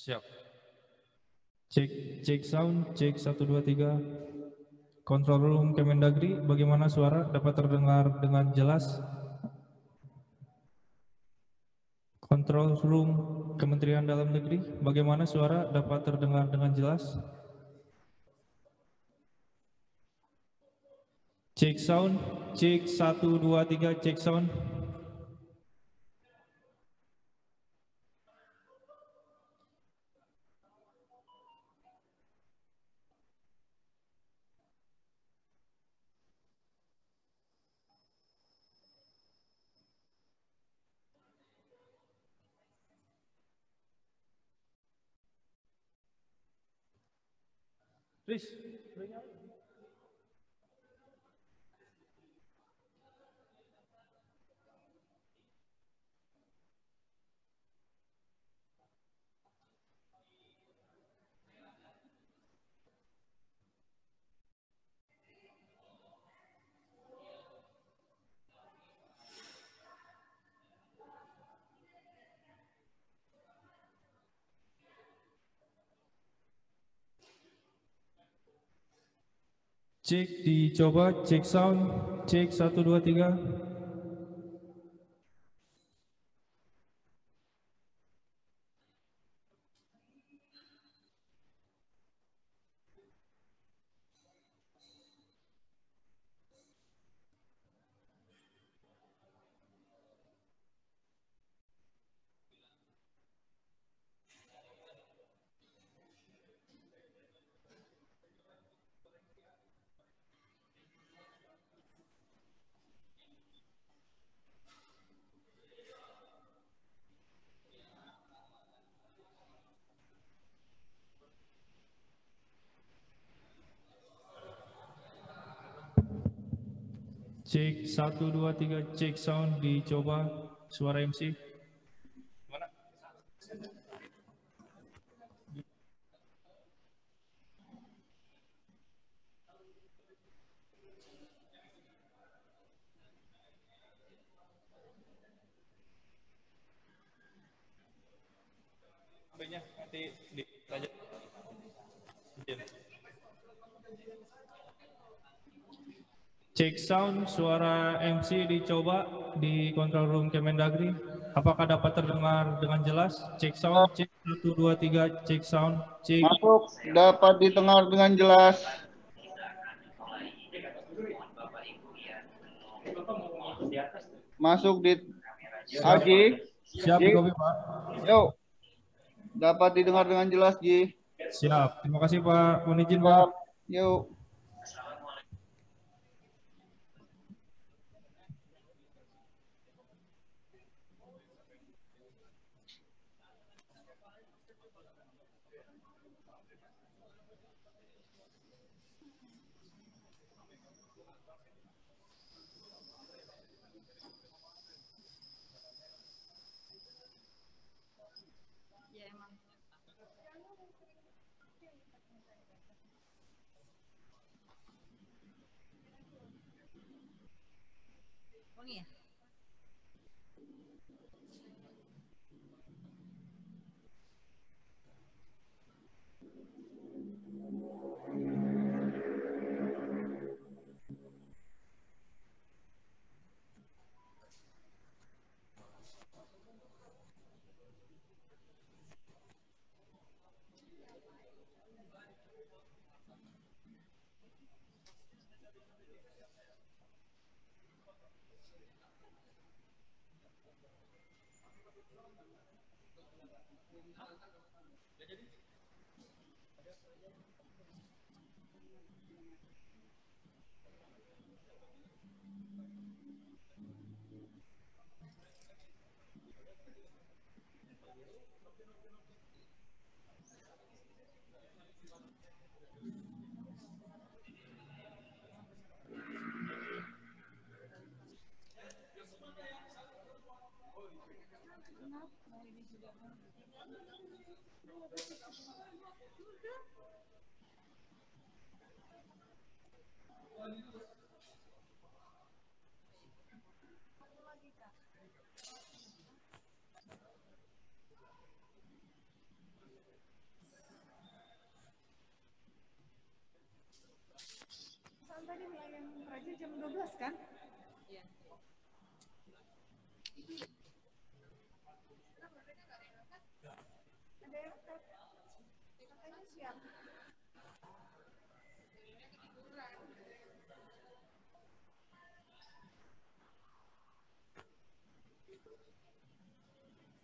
Siap. Cek sound, cek 1 2 3. Control room Kemendagri, bagaimana suara dapat terdengar dengan jelas? Control room Kementerian Dalam Negeri, bagaimana suara dapat terdengar dengan jelas? Cek sound, cek 1 2 3, cek sound. Riz, cek dicoba, cek sound, cek 1 2 3. Cek 1 2 3, cek sound dicoba, suara MC. Mana? B-nya nanti dilanjut. Cek sound, suara MC dicoba di control room Kemendagri. Apakah dapat terdengar dengan jelas? Cek sound, cek 1 2 3, cek sound, cek. Masuk, dapat didengar dengan jelas. Masuk di Aji. Siap, Ji. Kopi, Pak. Yuk, dapat didengar dengan jelas, Ji. Siap, terima kasih Pak. Mohon izin Pak. Siap. Yuk.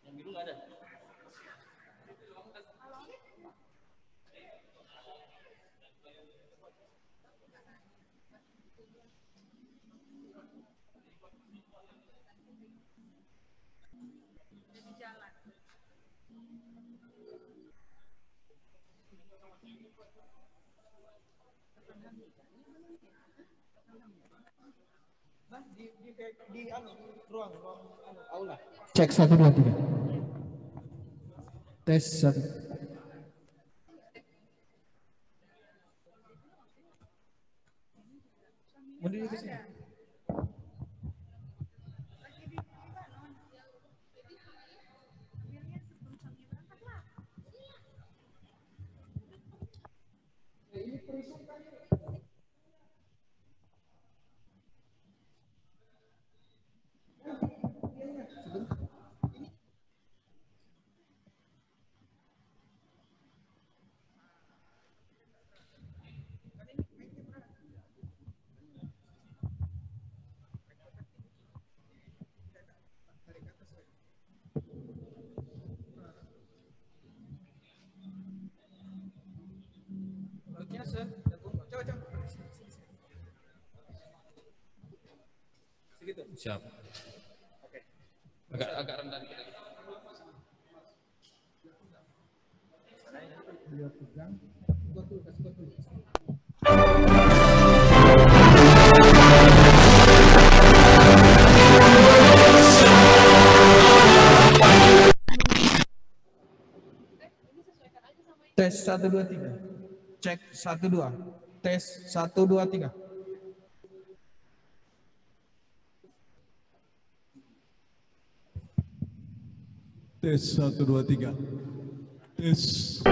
Yang biru nggak ada. Di ruang aula. Cek 1 2 3. Tes 1. Berdiri di sini. Siap. Oke. Agak rendah dikit. Tes 1 2 3. Cek 1 2. Tes 1 2 3. Tes 1 2 3. Tes.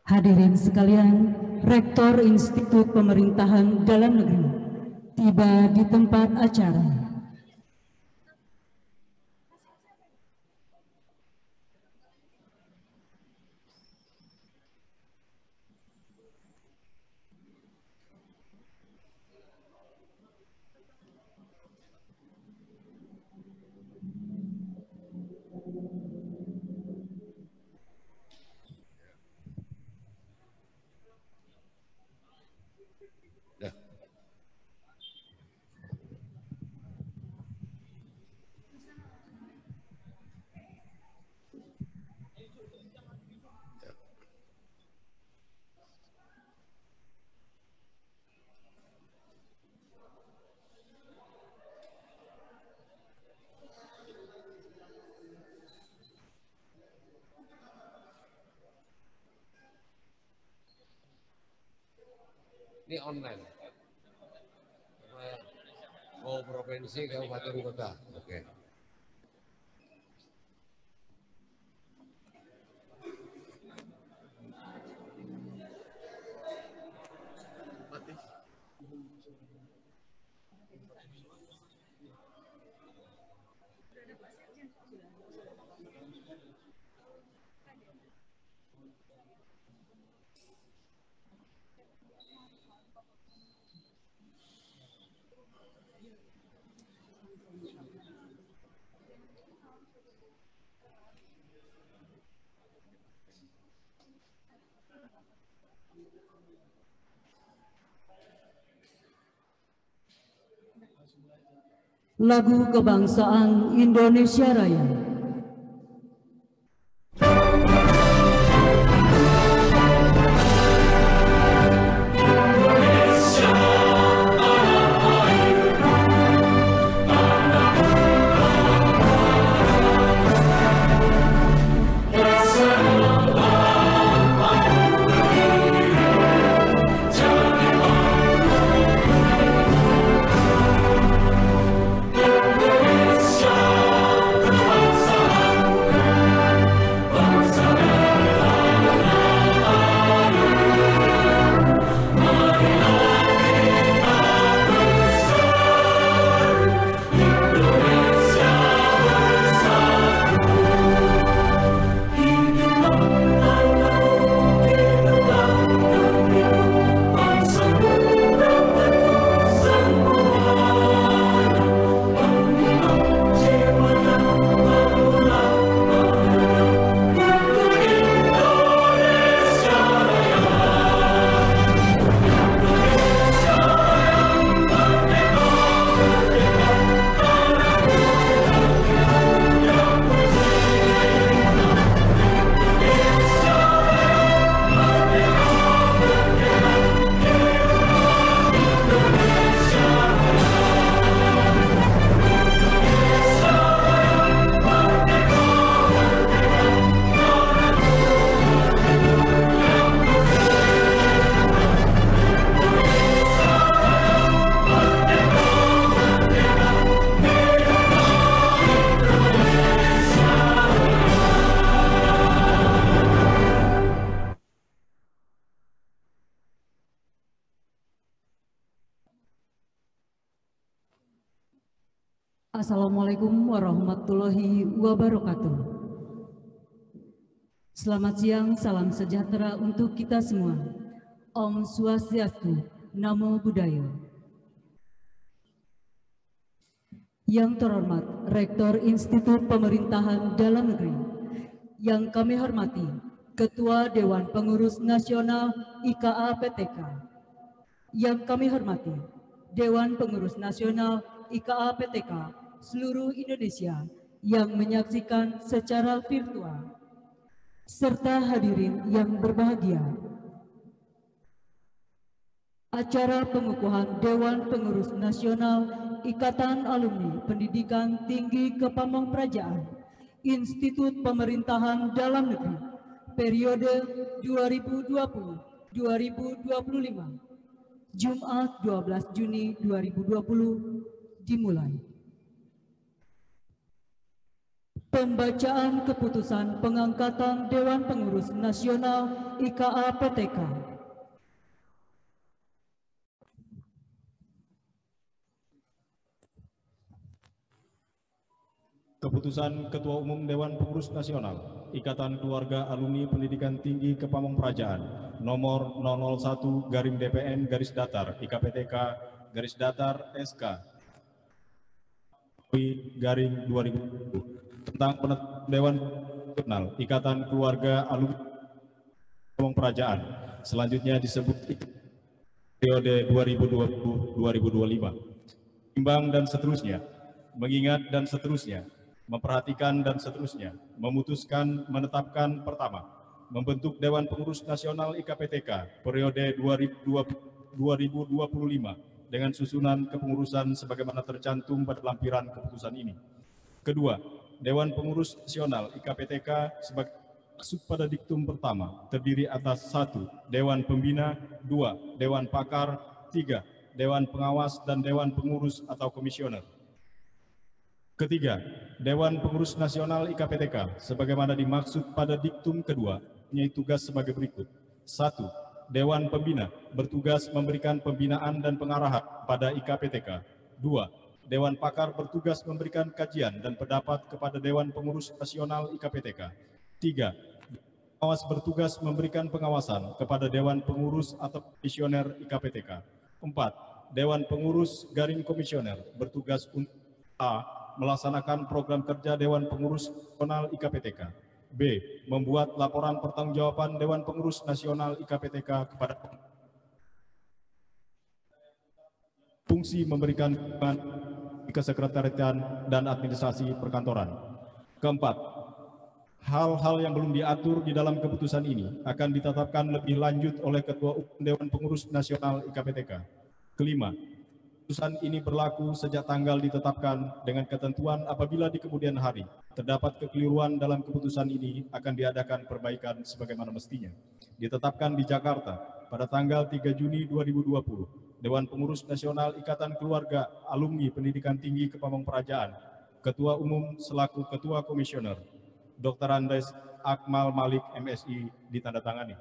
Hadirin sekalian, Rektor Institut Pemerintahan Dalam Negeri tiba di tempat acara. Ini online. Oh, provinsi, kabupaten, kota. Oke. Lagu Kebangsaan Indonesia Raya. Indonesia, bangsa Assalamualaikum warahmatullahi wabarakatuh. Selamat siang, salam sejahtera untuk kita semua. Om Swastiastu, Namo Buddhaya. Yang terhormat Rektor Institut Pemerintahan Dalam Negeri, yang kami hormati Ketua Dewan Pengurus Nasional IKA PTK, yang kami hormati Dewan Pengurus Nasional IKA PTK seluruh Indonesia yang menyaksikan secara virtual, serta hadirin yang berbahagia. Acara pengukuhan Dewan Pengurus Nasional Ikatan Alumni Pendidikan Tinggi Kepamongprajaan Institut Pemerintahan Dalam Negeri periode 2020-2025 Jumat 12 Juni 2020 dimulai. Pembacaan keputusan pengangkatan Dewan Pengurus Nasional IKA PTK. Keputusan Ketua Umum Dewan Pengurus Nasional Ikatan Keluarga Alumni Pendidikan Tinggi Kepamongprajaan nomor 001-DPN-datar IKPTK _SK _2020 tentang penetapan Dewan Nasional Ikatan Keluarga Alumni Kepamongprajaan, selanjutnya disebut periode 2020-2025, imbang dan seterusnya, mengingat dan seterusnya, memperhatikan dan seterusnya, memutuskan menetapkan pertama, membentuk Dewan Pengurus Nasional IKPTK periode 2025 dengan susunan kepengurusan sebagaimana tercantum pada lampiran keputusan ini. Kedua, Dewan Pengurus Nasional IKPTK sebagai maksud pada diktum pertama terdiri atas 1. Dewan Pembina, 2. Dewan Pakar, 3. Dewan Pengawas dan Dewan Pengurus atau Komisioner. Ketiga, Dewan Pengurus Nasional IKPTK sebagaimana dimaksud pada diktum kedua punya tugas sebagai berikut. 1. Dewan Pembina bertugas memberikan pembinaan dan pengarahan pada IKPTK. 2. Dewan Pakar bertugas memberikan kajian dan pendapat kepada Dewan Pengurus Nasional IKPTK. 3. Pengawas bertugas memberikan pengawasan kepada Dewan Pengurus atau Komisioner IKPTK. 4. Dewan Pengurus garing Komisioner bertugas untuk A. Melaksanakan program kerja Dewan Pengurus Nasional IKPTK. B. Membuat laporan pertanggungjawaban Dewan Pengurus Nasional IKPTK kepada fungsi memberikan kesekretariatan dan administrasi perkantoran. Keempat, hal-hal yang belum diatur di dalam keputusan ini akan ditetapkan lebih lanjut oleh Ketua Umum Dewan Pengurus Nasional IKPTK. Kelima, keputusan ini berlaku sejak tanggal ditetapkan dengan ketentuan apabila di kemudian hari terdapat kekeliruan dalam keputusan ini akan diadakan perbaikan sebagaimana mestinya. Ditetapkan di Jakarta pada tanggal 3 Juni 2020, Dewan Pengurus Nasional Ikatan Keluarga Alumni Pendidikan Tinggi Kepamongprajaan, Ketua Umum selaku Ketua Komisioner, Dr. Andes Akmal Malik MSI ditandatangani.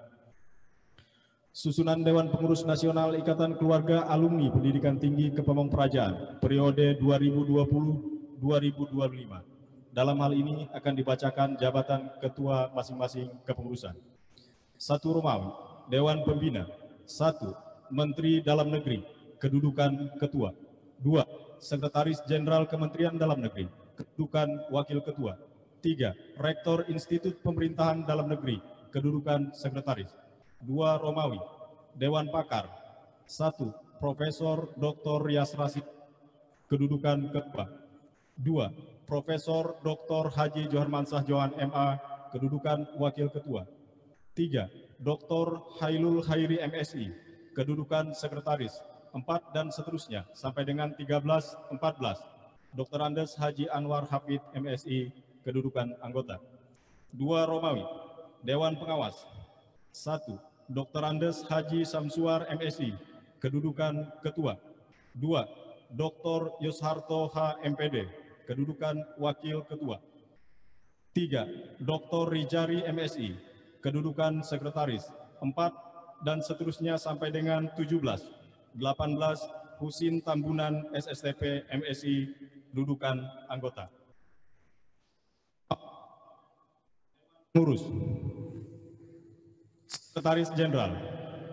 Susunan Dewan Pengurus Nasional Ikatan Keluarga Alumni Pendidikan Tinggi Kepamongprajaan periode 2020-2025. Dalam hal ini akan dibacakan jabatan ketua masing-masing kepengurusan. 1. Romawi, Dewan Pembina. 1. Menteri Dalam Negeri, kedudukan ketua. 2. Sekretaris Jenderal Kementerian Dalam Negeri, kedudukan wakil ketua. 3. Rektor Institut Pemerintahan Dalam Negeri, kedudukan sekretaris. 2. Romawi, Dewan Pakar. 1. Profesor Dr. Yasrasi, kedudukan ketua. 2. Profesor Dr. Haji Johar Mansah Johan MA, kedudukan wakil ketua. 3. Dr. Hailul Khairi MSI, kedudukan sekretaris. 4 dan seterusnya sampai dengan 13, 14. Dr. Andes Haji Anwar Hafid MSI, kedudukan anggota. 2. Romawi, Dewan Pengawas. 1. Dr. Andes Haji Samsuar MSI, kedudukan ketua. 2. Dr. Yusharto H. MPD, kedudukan wakil ketua. 3. Dr. Rijari MSI, kedudukan sekretaris. 4 dan seterusnya sampai dengan 17. 18. Husin Tambunan SSTP MSI, kedudukan anggota. Pengurus. Sekretaris Jenderal.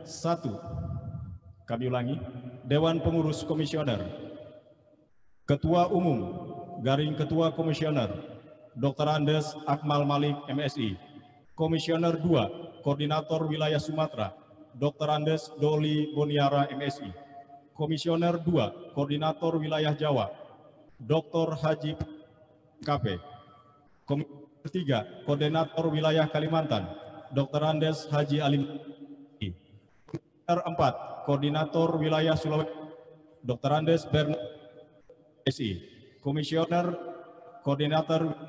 1. Kami ulangi. Dewan Pengurus Komisioner. Ketua Umum garing Ketua Komisioner Dr. Andes Akmal Malik MSI. Komisioner 2 Koordinator Wilayah Sumatera Dr. Andes Doli Boniara MSI. Komisioner 2 Koordinator Wilayah Jawa Dr. Haji KP. Komisioner 3 Koordinator Wilayah Kalimantan Dr. Andes Haji Alim. Komisioner 4 Koordinator Wilayah Sulawesi Dr. Andes Bernard MSI. Komisioner Koordinator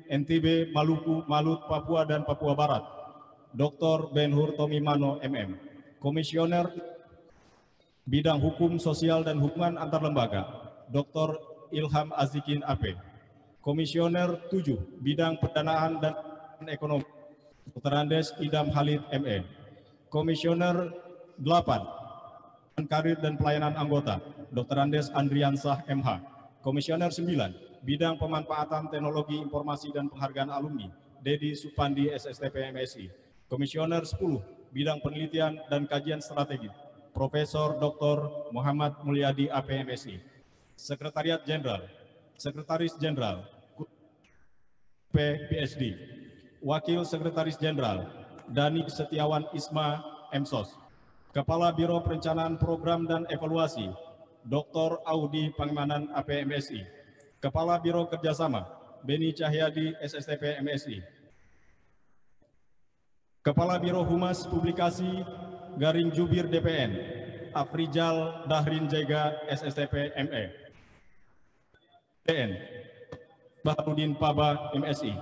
NTB Maluku, Malut, Papua dan Papua Barat Dr. Benhur Tomimano MM. Komisioner Bidang Hukum Sosial dan Hubungan Antar Lembaga Dr. Ilham Azikin AP. Komisioner 7 Bidang Pendanaan dan Ekonomi Dr. Andes Idam Halid ME. Komisioner 8 Karir dan Pelayanan Anggota Dr. Andes Andriansah MH. Komisioner 9 Bidang Pemanfaatan Teknologi Informasi dan Penghargaan Alumni Dedi Supandi SSTP MSI. Komisioner 10 Bidang Penelitian dan Kajian Strategi Profesor Dr. Muhammad Mulyadi AP MSI. Sekretariat Jenderal. Sekretaris Jenderal PPSD. Wakil Sekretaris Jenderal Dani Setiawan Isma MSOS. Kepala Biro Perencanaan Program dan Evaluasi Dr. Audi Pangemanan APMSI. Kepala Biro Kerjasama Beni Cahyadi SSTP MSI. Kepala Biro Humas Publikasi garing Jubir DPN Afrizal Dahrin Jega SSTP ME. DN Baharudin Paba MSI.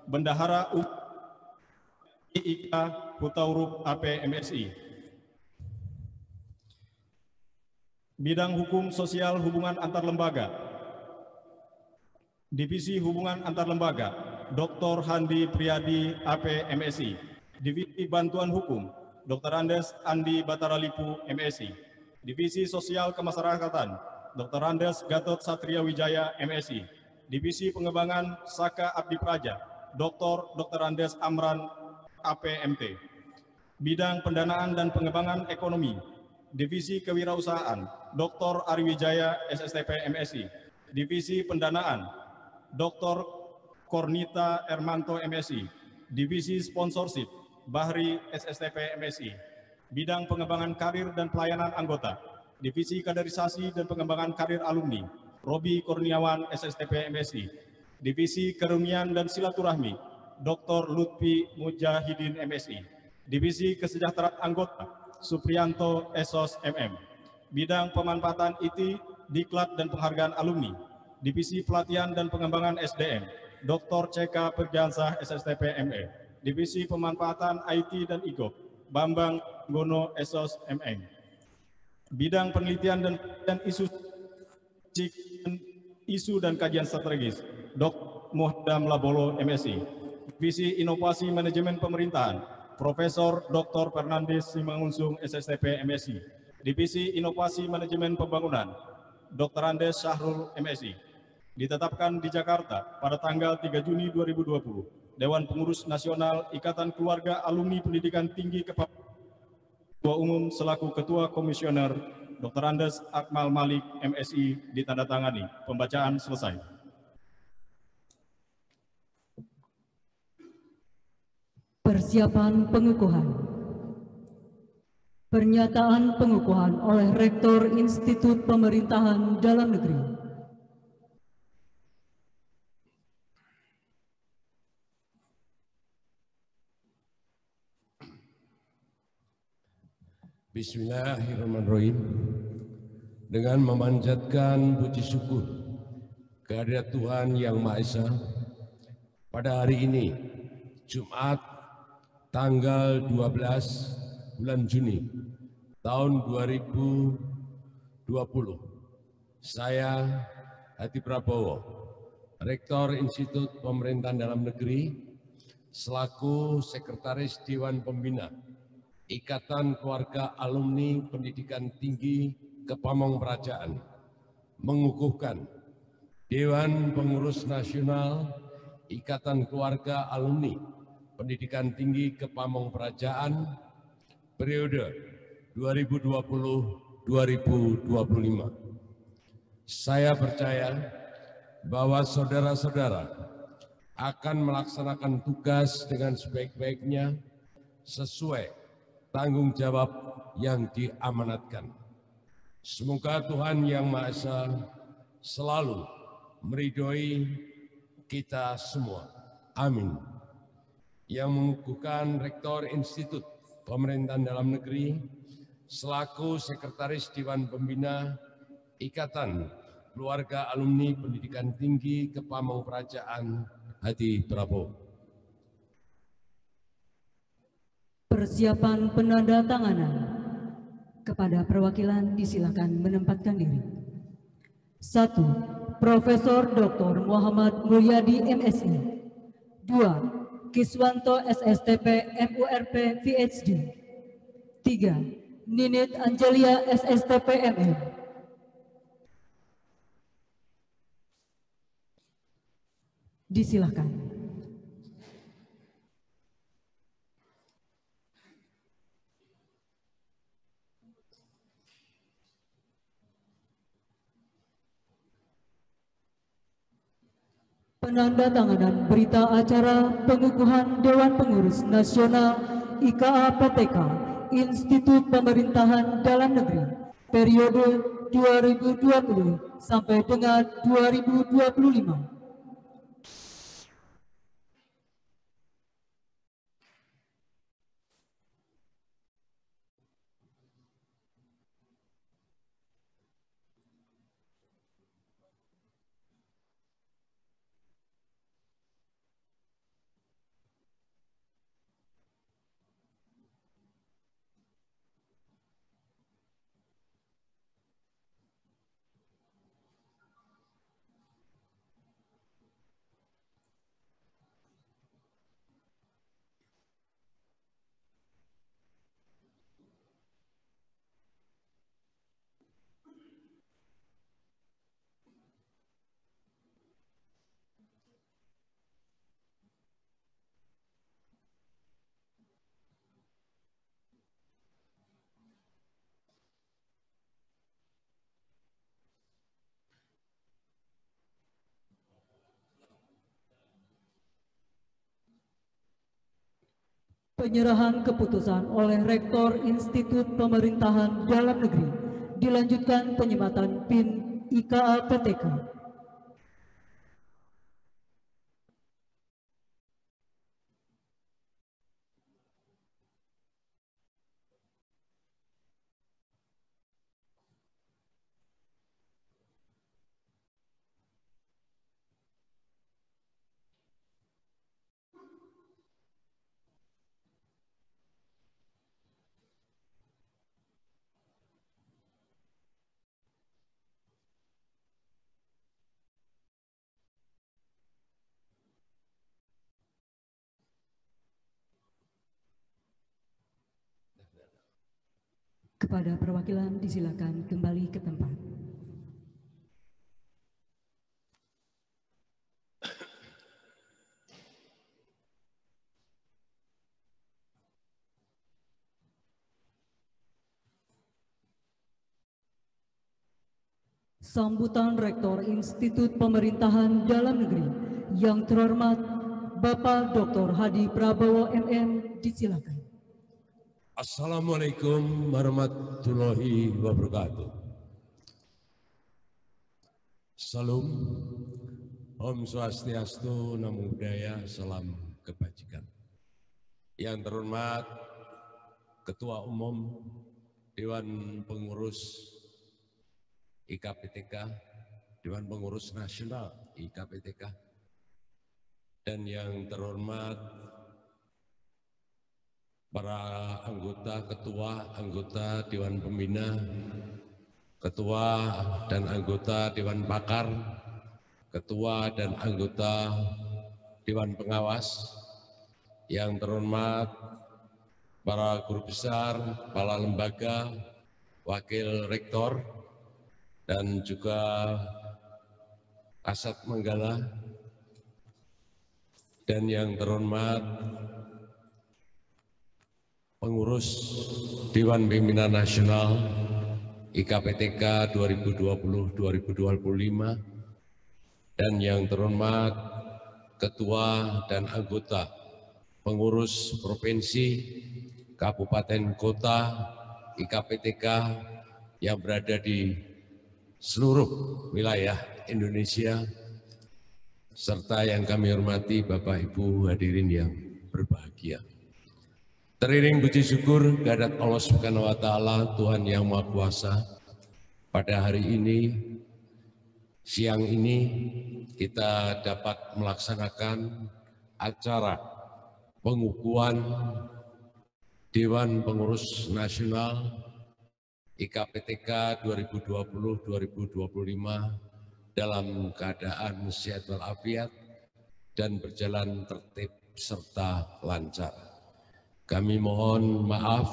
Bendahara IIK Hutauruk AP MSI. Bidang Hukum Sosial Hubungan Antar Lembaga Divisi Hubungan Antar Lembaga Dr. Handi Priyadi AP MSI. Divisi Bantuan Hukum Dr. Andes Andi Bataralipu MSI. Divisi Sosial Kemasyarakatan Dr. Andes Gatot Satria Wijaya MSI. Divisi Pengembangan Saka Abdi Praja Dr. Andes Amran APMT. Bidang Pendanaan dan Pengembangan Ekonomi Divisi Kewirausahaan Dr. Ariwijaya SSTP MSI. Divisi Pendanaan Dr. Kornita Ermanto MSI. Divisi Sponsorship Bahri SSTP MSI. Bidang Pengembangan Karir dan Pelayanan Anggota Divisi Kaderisasi dan Pengembangan Karir Alumni Robi Kurniawan SSTP MSI. Divisi Kerunian dan Silaturahmi Dr. Lutfi Mujahidin MSI. Divisi Kesejahteraan Anggota Supriyanto Esos MM. Bidang Pemanfaatan IT, Diklat dan Penghargaan Alumni Divisi Pelatihan dan Pengembangan SDM Dr. CK Perjansah SSTP ME. Divisi Pemanfaatan IT dan IGOP Bambang Gono Esos MM. Bidang Penelitian dan Isu dan Kajian Strategis Dr. Muhdam Labolo MSI. Divisi Inovasi Manajemen Pemerintahan Profesor Dr. Fernandes Simangunsung SSTP MSI. Divisi Inovasi Manajemen Pembangunan Dr. Andes Syahrul MSI. Ditetapkan di Jakarta pada tanggal 3 Juni 2020. Dewan Pengurus Nasional Ikatan Keluarga Alumni Pendidikan Tinggi Ketua Umum selaku Ketua Komisioner Dr. Andes Akmal Malik MSI ditandatangani. Pembacaan selesai. Persiapan pengukuhan. Pernyataan pengukuhan oleh Rektor Institut Pemerintahan Dalam Negeri. Bismillahirrahmanirrahim. Dengan memanjatkan puji syukur kehadirat Tuhan Yang Maha Esa, pada hari ini, Jumat, tanggal 12 bulan Juni tahun 2020, saya Hadi Prabowo, Rektor Institut Pemerintahan Dalam Negeri, selaku Sekretaris Dewan Pembina Ikatan Keluarga Alumni Pendidikan Tinggi Kepamong Kerajaan, mengukuhkan Dewan Pengurus Nasional Ikatan Keluarga Alumni Pendidikan Tinggi Kepamongperajaan periode 2020-2025. Saya percaya bahwa saudara-saudara akan melaksanakan tugas dengan sebaik-baiknya sesuai tanggung jawab yang diamanatkan. Semoga Tuhan Yang Maha Esa selalu meridhoi kita semua. Amin. Yang mengukuhkan Rektor Institut Pemerintahan Dalam Negeri selaku Sekretaris Dewan Pembina Ikatan Keluarga Alumni Pendidikan Tinggi Kepamongperajaan Hadi Prabowo. Persiapan penandatanganan. Kepada perwakilan disilakan menempatkan diri. 1. Profesor Dr. Muhammad Mulyadi MSI. 2. Kiswanto SSTP MURP PhD. 3. Ninit Angelia SSTP MM. Disilakan. Penandatanganan berita acara pengukuhan Dewan Pengurus Nasional IKA-PTK Institut Pemerintahan Dalam Negeri periode 2020 sampai dengan 2025. Penyerahan keputusan oleh Rektor Institut Pemerintahan Dalam Negeri dilanjutkan penyematan PIN IKA-PTK. Kepada perwakilan disilakan kembali ke tempat. Sambutan Rektor Institut Pemerintahan Dalam Negeri yang terhormat Bapak Dr. Hadi Prabowo MM disilakan. Assalamualaikum warahmatullahi wabarakatuh. Salam, Om Swastiastu, Namo Buddhaya, salam kebajikan. Yang terhormat Ketua Umum Dewan Pengurus IKPTK, Dewan Pengurus Nasional IKPTK, dan yang terhormat para anggota Dewan Pembina, ketua dan anggota Dewan Pakar, ketua dan anggota Dewan Pengawas, yang terhormat para guru besar, kepala lembaga, wakil rektor, dan juga Kasat Manggala, dan yang terhormat pengurus Dewan Pimpinan Nasional IKPTK 2020-2025, dan yang terhormat Ketua dan anggota pengurus Provinsi, Kabupaten, Kota, IKPTK yang berada di seluruh wilayah Indonesia, serta yang kami hormati Bapak Ibu hadirin yang berbahagia. Teriring puji syukur kehadirat Allah Subhanahu wa Ta'ala, Tuhan yang Maha Kuasa, pada hari ini, siang ini kita dapat melaksanakan acara pengukuhan Dewan Pengurus Nasional IKPTK 2020-2025 dalam keadaan sehat walafiat dan berjalan tertib serta lancar. Kami mohon maaf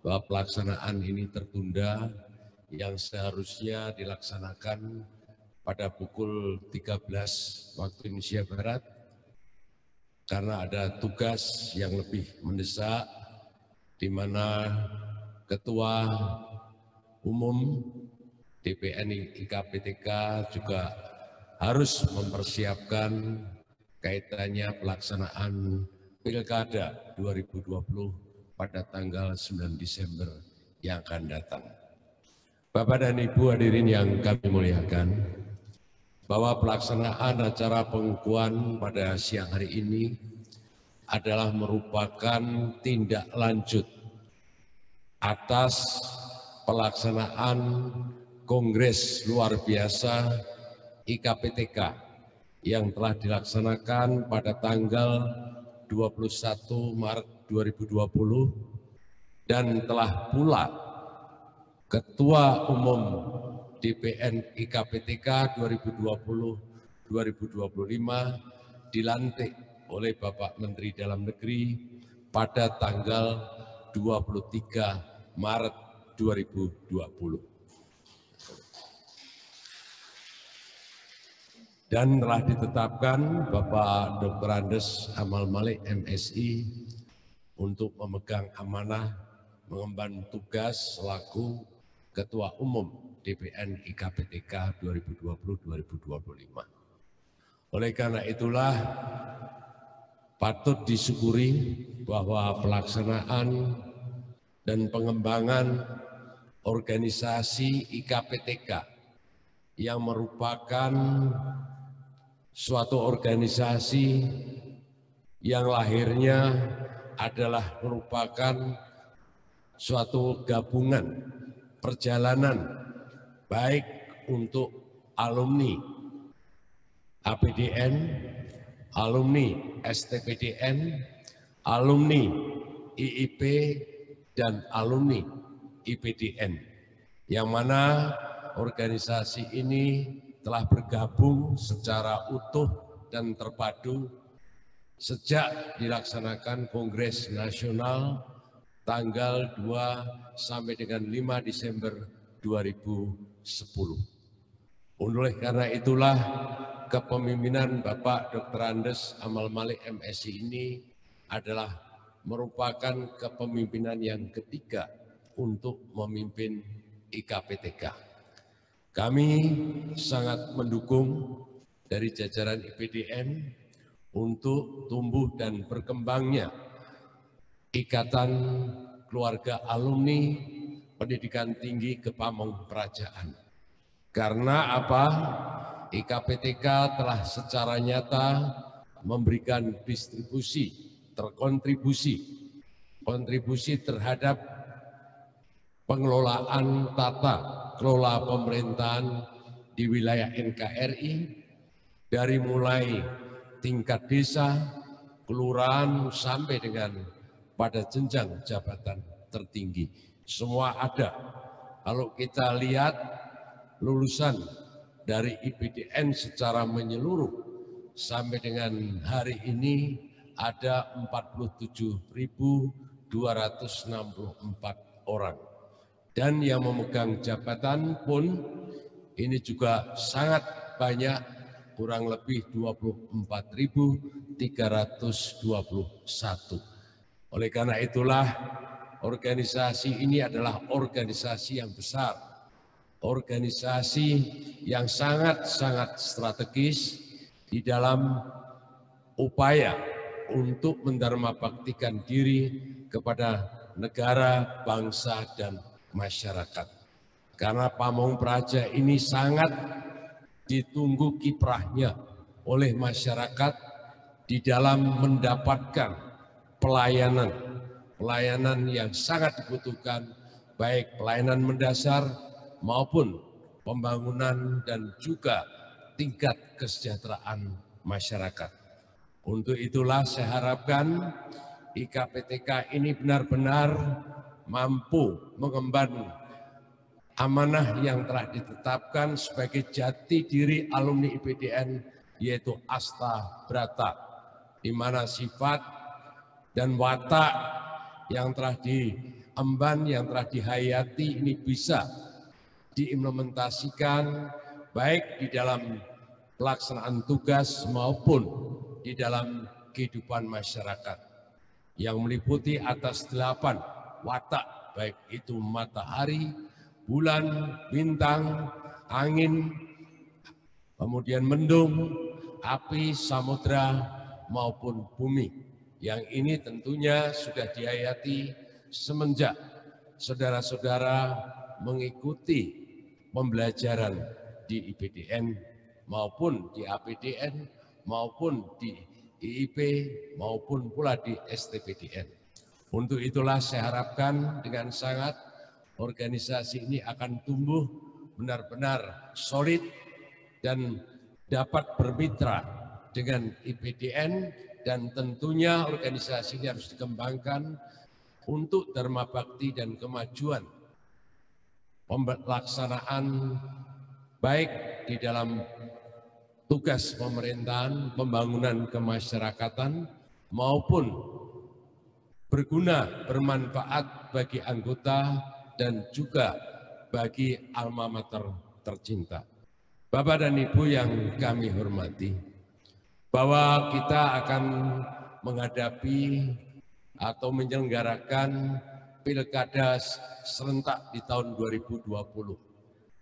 bahwa pelaksanaan ini tertunda yang seharusnya dilaksanakan pada pukul 13 waktu Indonesia Barat karena ada tugas yang lebih mendesak di mana Ketua Umum DPN IKPTK juga harus mempersiapkan kaitannya pelaksanaan Pilkada 2020 pada tanggal 9 Desember yang akan datang. Bapak dan Ibu hadirin yang kami muliakan, bahwa pelaksanaan acara pengukuhan pada siang hari ini adalah merupakan tindak lanjut atas pelaksanaan Kongres Luar Biasa IKPTK yang telah dilaksanakan pada tanggal 21 Maret 2020 dan telah pula Ketua Umum DPN IKPTK 2020-2025 dilantik oleh Bapak Menteri Dalam Negeri pada tanggal 23 Maret 2020. Dan telah ditetapkan Bapak Dr. Andes Amal Malik MSI untuk memegang amanah mengemban tugas selaku Ketua Umum DPN IKPTK 2020-2025. Oleh karena itulah patut disyukuri bahwa pelaksanaan dan pengembangan organisasi IKPTK yang merupakan suatu organisasi yang lahirnya adalah merupakan suatu gabungan perjalanan baik untuk alumni APDN, alumni STPDN, alumni IIP, dan alumni IPDN, yang mana organisasi ini telah bergabung secara utuh dan terpadu sejak dilaksanakan Kongres Nasional tanggal 2 sampai dengan 5 Desember 2010. Oleh karena itulah kepemimpinan Bapak Dr. Andes Amal Malik MSI ini adalah merupakan kepemimpinan yang ketiga untuk memimpin IKPTK. Kami sangat mendukung dari jajaran IPDN untuk tumbuh dan berkembangnya ikatan keluarga alumni pendidikan tinggi Kepamong Kerajaan. Karena apa? IKPTK telah secara nyata memberikan kontribusi terhadap pengelolaan tata kelola pemerintahan di wilayah NKRI dari mulai tingkat desa, kelurahan sampai dengan pada jenjang jabatan tertinggi. Semua ada. Kalau kita lihat lulusan dari IPDN secara menyeluruh sampai dengan hari ini ada 47.264 orang. Dan yang memegang jabatan pun ini juga sangat banyak kurang lebih 24.321. Oleh karena itulah organisasi ini adalah organisasi yang besar, organisasi yang sangat-sangat strategis di dalam upaya untuk mendharmabaktikan diri kepada negara, bangsa, dan masyarakat. Karena Pamong Praja ini sangat ditunggu kiprahnya oleh masyarakat di dalam mendapatkan pelayanan yang sangat dibutuhkan, baik pelayanan mendasar maupun pembangunan dan juga tingkat kesejahteraan masyarakat. Untuk itulah saya harapkan IKPTK ini benar-benar mampu mengemban amanah yang telah ditetapkan sebagai jati diri alumni IPDN, yaitu Asta Brata, di mana sifat dan watak yang telah diemban, yang telah dihayati ini bisa diimplementasikan baik di dalam pelaksanaan tugas maupun di dalam kehidupan masyarakat, yang meliputi atas 8 watak, baik itu matahari, bulan, bintang, angin, kemudian mendung, api, samudra, maupun bumi. Yang ini tentunya sudah dihayati semenjak saudara-saudara mengikuti pembelajaran di IPDN maupun di APDN maupun di IIP maupun pula di STPDN. Untuk itulah saya harapkan dengan sangat organisasi ini akan tumbuh benar-benar solid dan dapat bermitra dengan IPDN, dan tentunya organisasi ini harus dikembangkan untuk dharma bakti dan kemajuan pelaksanaan baik di dalam tugas pemerintahan, pembangunan kemasyarakatan, maupun berguna, bermanfaat bagi anggota dan juga bagi alma mater tercinta. Bapak dan Ibu yang kami hormati, bahwa kita akan menghadapi atau menyelenggarakan pilkada serentak di tahun 2020.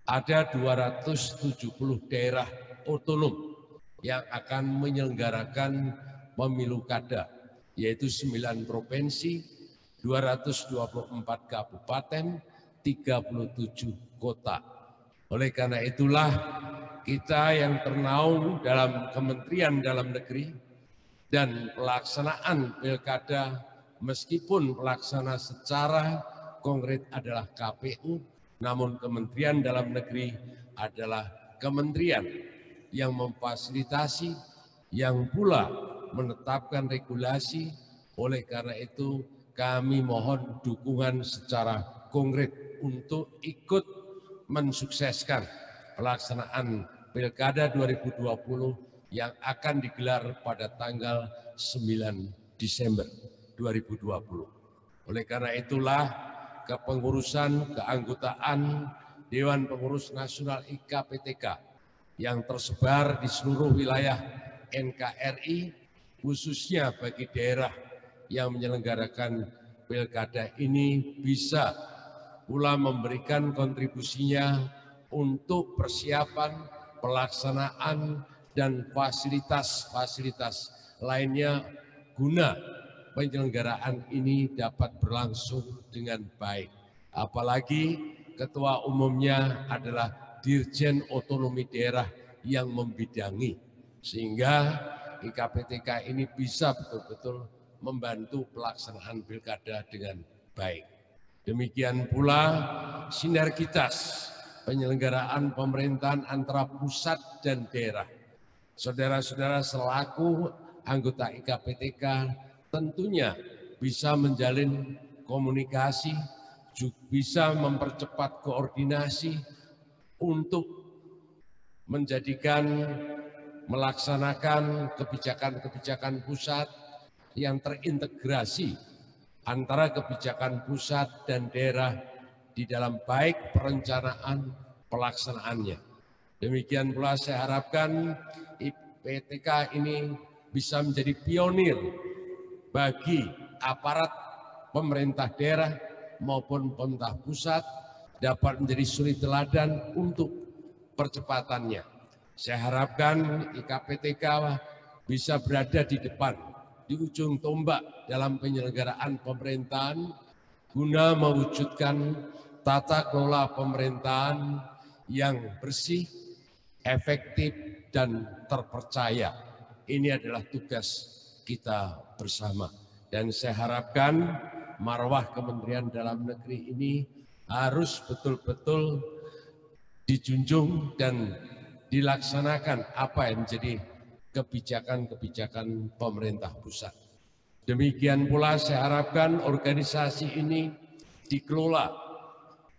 Ada 270 daerah otonom yang akan menyelenggarakan pemilu kada, yaitu 9 provinsi, 224 kabupaten, 37 kota. Oleh karena itulah kita yang ternaung dalam Kementerian Dalam Negeri dan pelaksanaan pilkada, meskipun pelaksana secara konkret adalah KPU, namun Kementerian Dalam Negeri adalah kementerian yang memfasilitasi, yang pula menetapkan regulasi. Oleh karena itu kami mohon dukungan secara konkret untuk ikut mensukseskan pelaksanaan Pilkada 2020 yang akan digelar pada tanggal 9 Desember 2020. Oleh karena itulah kepengurusan keanggotaan Dewan Pengurus Nasional IKPTK yang tersebar di seluruh wilayah NKRI, khususnya bagi daerah yang menyelenggarakan pilkada ini, bisa pula memberikan kontribusinya untuk persiapan, pelaksanaan, dan fasilitas-fasilitas lainnya guna penyelenggaraan ini dapat berlangsung dengan baik. Apalagi ketua umumnya adalah Dirjen Otonomi Daerah yang membidangi, sehingga IKPTK ini bisa betul-betul membantu pelaksanaan pilkada dengan baik. Demikian pula sinergitas penyelenggaraan pemerintahan antara pusat dan daerah. Saudara-saudara selaku anggota IKPTK tentunya bisa menjalin komunikasi, bisa mempercepat koordinasi untuk menjadikan melaksanakan kebijakan-kebijakan pusat yang terintegrasi antara kebijakan pusat dan daerah di dalam baik perencanaan pelaksanaannya. Demikian pula saya harapkan IPTK ini bisa menjadi pionir bagi aparat pemerintah daerah maupun pemerintah pusat, dapat menjadi suri teladan untuk percepatannya. Saya harapkan IKPTK bisa berada di depan, di ujung tombak dalam penyelenggaraan pemerintahan guna mewujudkan tata kelola pemerintahan yang bersih, efektif, dan terpercaya. Ini adalah tugas kita bersama. Dan saya harapkan marwah Kementerian Dalam Negeri ini harus betul-betul dijunjung dan dilaksanakan apa yang menjadi kebijakan-kebijakan pemerintah pusat. Demikian pula saya harapkan organisasi ini dikelola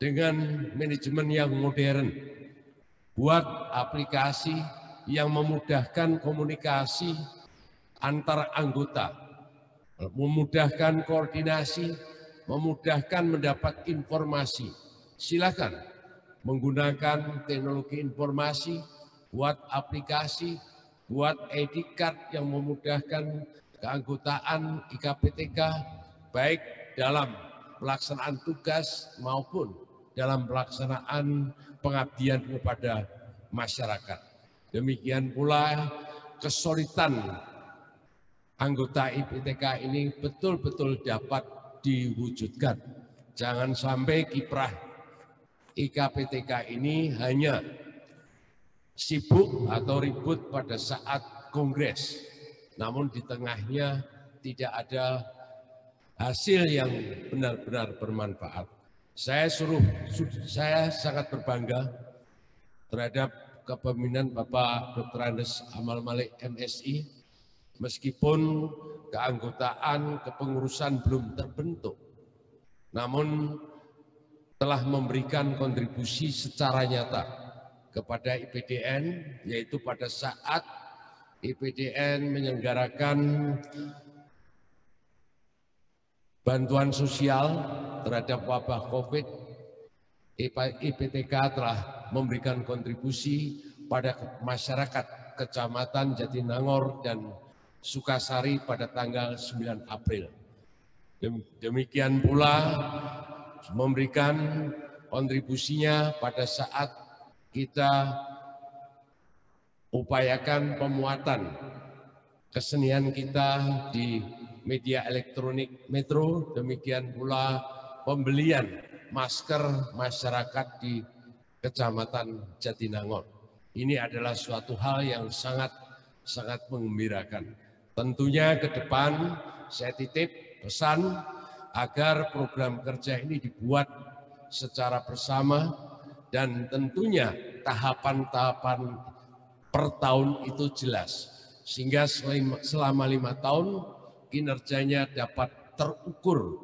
dengan manajemen yang modern, buat aplikasi yang memudahkan komunikasi antar anggota, memudahkan koordinasi, memudahkan mendapat informasi. Silakan menggunakan teknologi informasi, buat aplikasi, buat ID card yang memudahkan keanggotaan IKPTK, baik dalam pelaksanaan tugas maupun dalam pelaksanaan pengabdian kepada masyarakat. Demikian pula kesulitan anggota IPTK ini betul-betul dapat diwujudkan. Jangan sampai kiprah IKPTK ini hanya sibuk atau ribut pada saat kongres, namun di tengahnya tidak ada hasil yang benar-benar bermanfaat. Saya sangat berbangga terhadap kepemimpinan Bapak Dr. Andes Amal Malik MSI, meskipun keanggotaan kepengurusan belum terbentuk, namun telah memberikan kontribusi secara nyata kepada IPDN, yaitu pada saat IPDN menyelenggarakan bantuan sosial terhadap wabah COVID, IPTK telah memberikan kontribusi pada masyarakat Kecamatan Jatinangor dan Sukasari pada tanggal 9 April. Demikian pula memberikan kontribusinya pada saat kita upayakan pemuatan kesenian kita di media elektronik Metro, demikian pula pembelian masker masyarakat di Kecamatan Jatinangor. Ini adalah suatu hal yang sangat mengembirakan. Tentunya ke depan saya titip pesan agar program kerja ini dibuat secara bersama dan tentunya tahapan-tahapan per tahun itu jelas, sehingga selama 5 tahun kinerjanya dapat terukur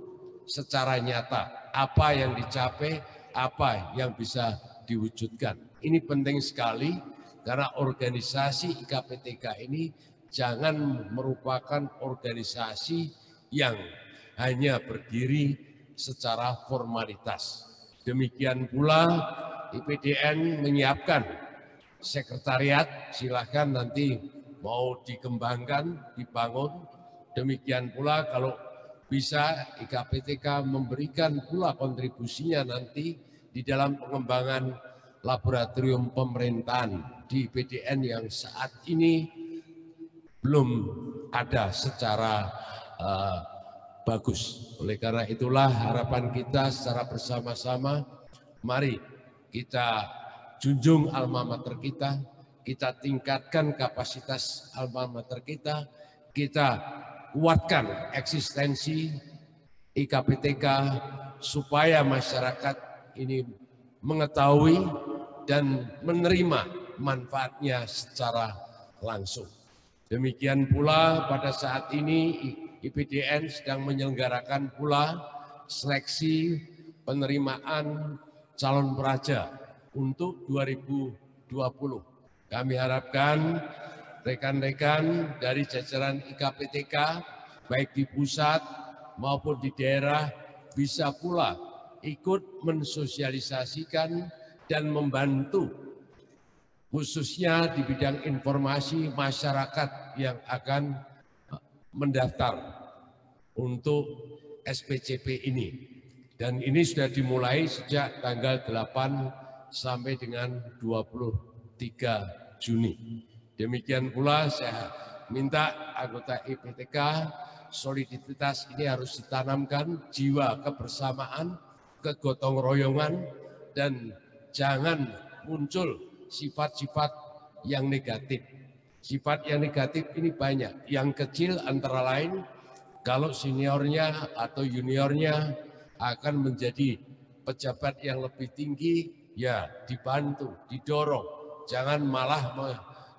secara nyata, apa yang dicapai, apa yang bisa diwujudkan. Ini penting sekali karena organisasi IKPTK ini jangan merupakan organisasi yang hanya berdiri secara formalitas. Demikian pula IPDN menyiapkan sekretariat, silahkan nanti mau dikembangkan, dibangun. Demikian pula kalau bisa IKPTK memberikan pula kontribusinya nanti di dalam pengembangan laboratorium pemerintahan di IPDN yang saat ini belum ada secara bagus. Oleh karena itulah harapan kita secara bersama-sama, mari kita junjung alma mater kita, kita tingkatkan kapasitas alma mater kita kuatkan eksistensi IKPTK supaya masyarakat ini mengetahui dan menerima manfaatnya secara langsung. Demikian pula pada saat ini IPDN sedang menyelenggarakan pula seleksi penerimaan calon peraja untuk 2020. Kami harapkan rekan-rekan dari jajaran IKPTK baik di pusat maupun di daerah bisa pula ikut mensosialisasikan dan membantu khususnya di bidang informasi masyarakat yang akan mendaftar untuk SPCP ini. Dan ini sudah dimulai sejak tanggal 8 sampai dengan 23 Juni. Demikian pula saya minta anggota IPTK, soliditas ini harus ditanamkan, jiwa kebersamaan, kegotong royongan, dan jangan muncul sifat-sifat yang negatif. Sifat yang negatif ini banyak. Yang kecil antara lain, kalau seniornya atau juniornya akan menjadi pejabat yang lebih tinggi, ya dibantu, didorong. Jangan malah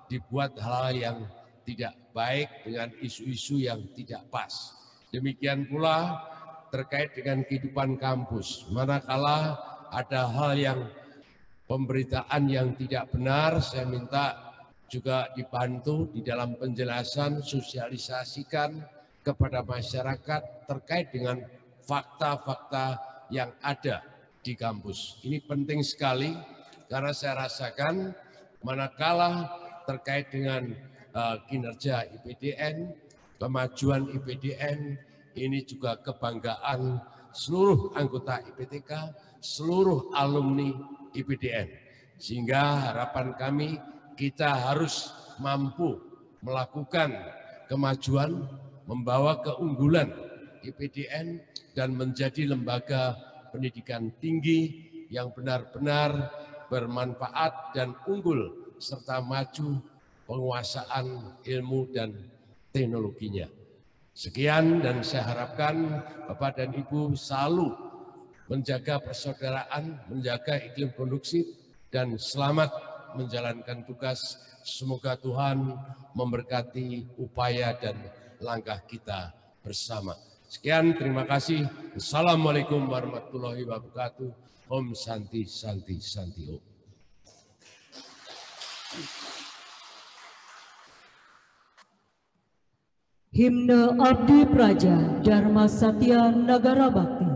dibuat hal yang tidak baik dengan isu-isu yang tidak pas. Demikian pula terkait dengan kehidupan kampus. Manakala ada hal yang pemberitaan yang tidak benar, saya minta juga dibantu di dalam penjelasan, sosialisasikan kepada masyarakat terkait dengan fakta-fakta yang ada di kampus. Ini penting sekali karena saya rasakan manakala terkait dengan kinerja IPDN, kemajuan IPDN, ini juga kebanggaan seluruh anggota IPTK, seluruh alumni IPDN. Sehingga harapan kami kita harus mampu melakukan kemajuan, membawa keunggulan IPDN dan menjadi lembaga pendidikan tinggi yang benar-benar bermanfaat dan unggul serta maju penguasaan ilmu dan teknologinya. Sekian, dan saya harapkan Bapak dan Ibu selalu menjaga persaudaraan, menjaga iklim kondusif, dan selamat menjalankan tugas. Semoga Tuhan memberkati upaya dan langkah kita bersama. Sekian, terima kasih. Assalamualaikum warahmatullahi wabarakatuh. Om Santi Santi Santi Om. Himne Abdi Praja Dharma Satya Nagara Bakti.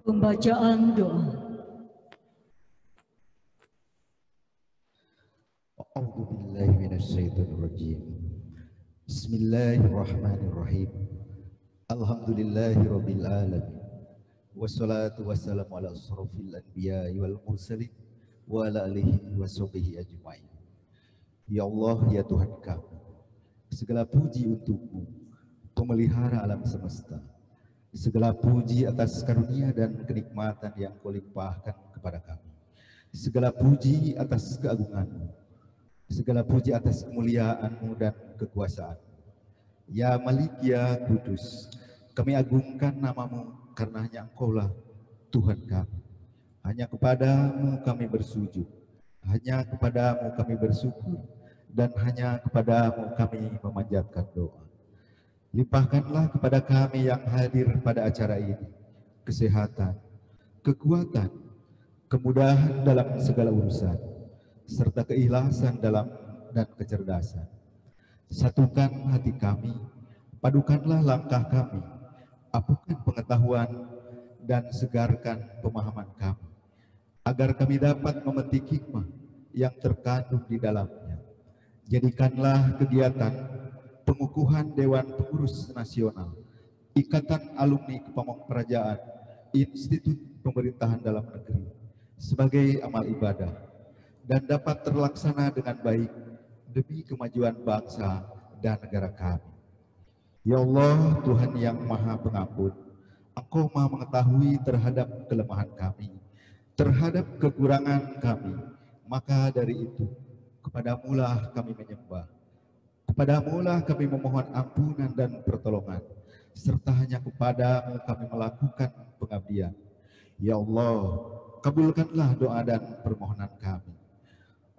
Pembacaan doa. A'udzubillahi minasyaitonirrajim. Bismillahirrahmanirrahim. Alhamdulillahirabbil alamin. wassalatu wassalamu ala asrofil anbiya wal mursalin wa ala alihi wa sahbihi ajma'in. Ya Allah, ya Tuhan kami, segala puji untukmu, pemelihara alam semesta. Segala puji atas karunia dan kenikmatan yang Kau limpahkan kepada kami. Segala puji atas keagungan-Mu. Segala puji atas kemuliaan-Mu dan kekuasaan. Ya Malik, ya Kudus, kami agungkan nama-Mu karena hanya Engkau-lah Tuhan kami. Hanya kepada-Mu kami bersujud, hanya kepada-Mu kami bersyukur, dan hanya kepada-Mu kami memanjatkan doa. Limpahkanlah kepada kami yang hadir pada acara ini kesehatan, kekuatan, kemudahan dalam segala urusan, serta keikhlasan dan kecerdasan. Satukan hati kami, padukanlah langkah kami, apukan pengetahuan dan segarkan pemahaman kami, agar kami dapat memetik hikmah yang terkandung di dalamnya. Jadikanlah kegiatan pengukuhan Dewan Pengurus Nasional, Ikatan Alumni Kepemudaan, Institut Pemerintahan Dalam Negeri sebagai amal ibadah dan dapat terlaksana dengan baik demi kemajuan bangsa dan negara kami. Ya Allah, Tuhan yang Maha Pengampun, Engkau Maha mengetahui terhadap kelemahan kami, terhadap kekurangan kami. Maka dari itu, kepadamu-lah kami menyembah, kepadamu-lah kami memohon ampunan dan pertolongan, serta hanya kepadamu kami melakukan pengabdian. Ya Allah, kabulkanlah doa dan permohonan kami.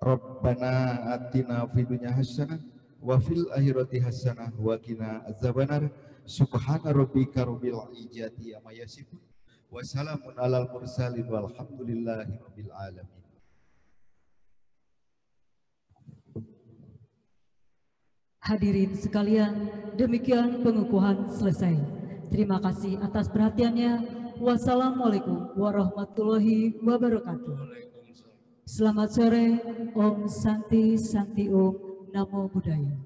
Rabbana atina fid dunya hasanah wa fil akhirati hasanah wa qina azabannar. Subhana rabbika rabbil izzati amma yasifun wa salamun alal mursalin walhamdulillahi rabbil alamin. Hadirin sekalian, demikian pengukuhan selesai. Terima kasih atas perhatiannya. Wassalamualaikum warahmatullahi wabarakatuh. Selamat sore, Om Santi Santi Om, Namo Buddhaya.